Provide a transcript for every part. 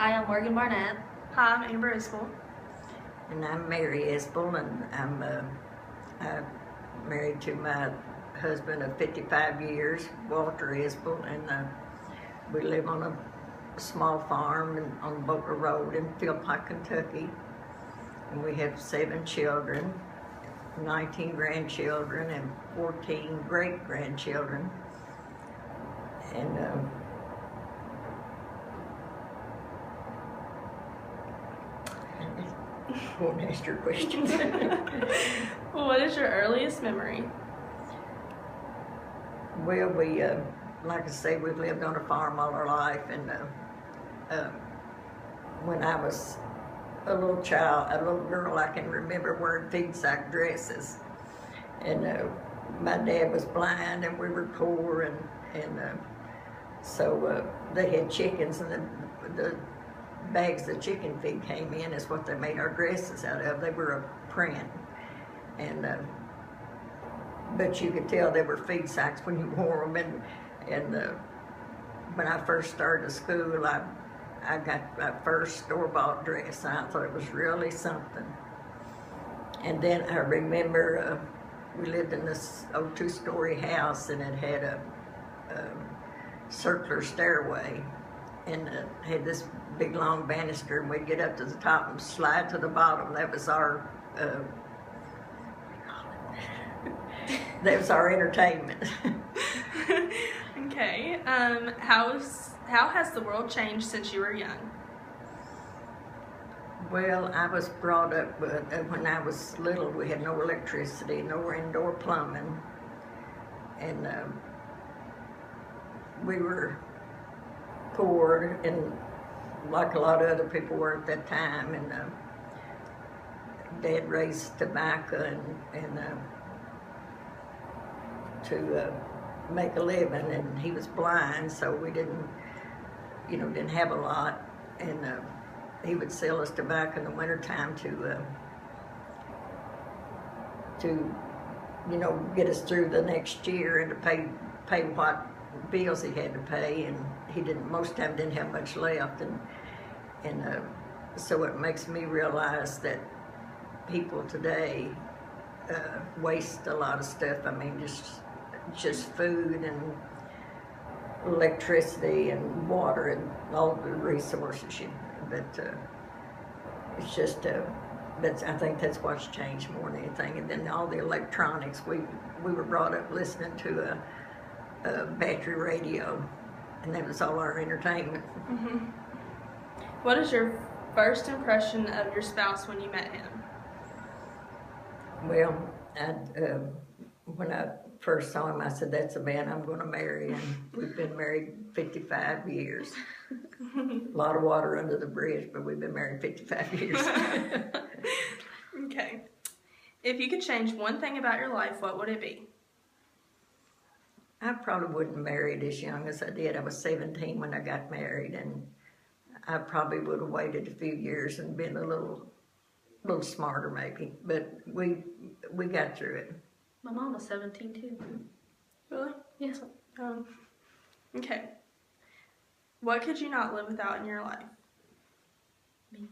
Hi, I'm Morgan Barnett. Hi, I'm Amber Isbill. And I'm Mary Isbill, and I'm married to my husband of 55 years, Walter Isbill, and we live on a small farm on Boca Road in Philpott, Kentucky. And we have 7 children, 19 grandchildren, and 14 great-grandchildren. And won't ask your questions. What is your earliest memory? Well, we, like I say, we've lived on a farm all our life, and when I was a little child, a little girl, I can remember wearing feed sack dresses, and my dad was blind, and we were poor, and so they had chickens, and the bags of chicken feed came in is what they made our dresses out of. They were a print, and but you could tell they were feed sacks when you wore them. And when I first started school, I got my first store-bought dress, and I thought it was really something. And then I remember we lived in this old 2-story house, and it had a circular stairway, and had this big long banister, and we'd get up to the top and slide to the bottom. That was our entertainment. Okay. How has the world changed since you were young? Well, I was brought up when I was little. We had no electricity, no indoor plumbing, and we were poor, and like a lot of other people were at that time. And Dad raised tobacco and to make a living, and he was blind, so we didn't have a lot, and he would sell us tobacco in the wintertime to get us through the next year, and to pay what bills he had to pay, and he most time didn't have much left, and so it makes me realize that people today waste a lot of stuff. I mean, just food and electricity and water and all the resources. But it's just I think that's what's changed more than anything. And then all the electronics. We were brought up listening to a battery radio, and that was all our entertainment. Mm-hmm. What is your first impression of your spouse when you met him? Well, when I first saw him, I said, "That's a man I'm going to marry," and we've been married 55 years. A lot of water under the bridge, but we've been married 55 years. Okay. If you could change one thing about your life, what would it be? I probably wouldn't have married as young as I did. I was 17 when I got married, and I probably would have waited a few years and been a little smarter maybe. But we got through it. My mom was 17 too. Really? Yes. Okay. What could you not live without in your life? Me.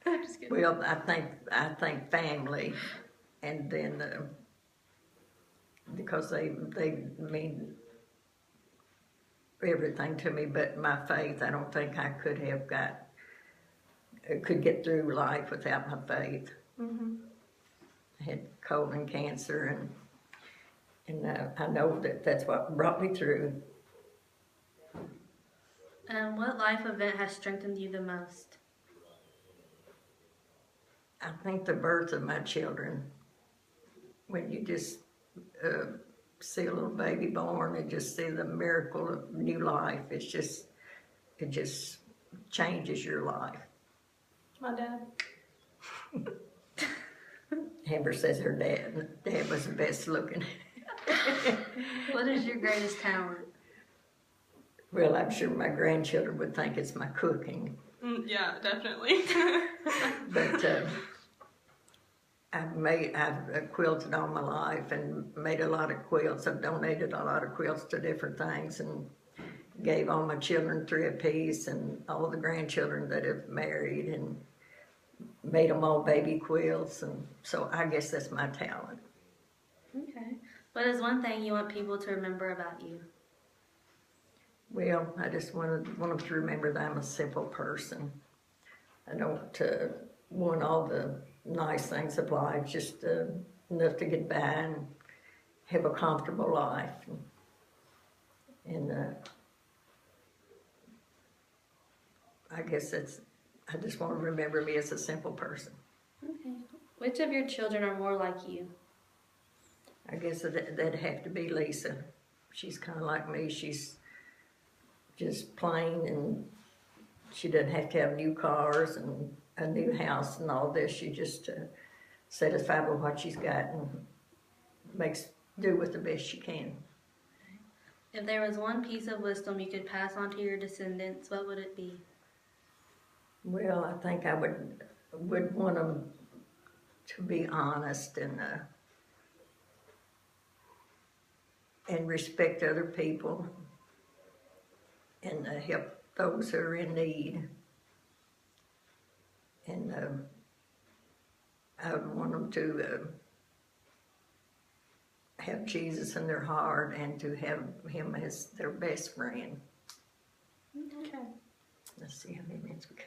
Just kidding. Well, I think family, and then because they mean everything to me. But my faith, I don't think I could get through life without my faith. Mm-hmm. I had colon cancer, and I know that's what brought me through. What life event has strengthened you the most? I think the birth of my children, when you just see a little baby born and just see the miracle of new life, it just changes your life. My dad. Amber says her dad was the best looking. What is your greatest talent? Well, I'm sure my grandchildren would think it's my cooking. Yeah, definitely. But I've quilted all my life and made a lot of quilts. I've donated a lot of quilts to different things, and gave all my children 3 apiece, and all the grandchildren that have married, and made them all baby quilts, and so I guess that's my talent. Okay. What is one thing you want people to remember about you? Well, I just want them to remember that I'm a simple person. I don't want all the nice things of life, just enough to get by and have a comfortable life. And I guess I just want to remember me as a simple person. Okay. Which of your children are more like you? I guess that'd have to be Lisa. She's kind of like me. She's just plain, and she doesn't have to have new cars and a new house and all this. She just satisfied with what she's got and do with the best she can. If there was one piece of wisdom you could pass on to your descendants, what would it be? Well, I think I would want them to be honest and respect other people and help those who are in need. And I would want them to have Jesus in their heart and to have him as their best friend. Okay. Let's see how many minutes we got.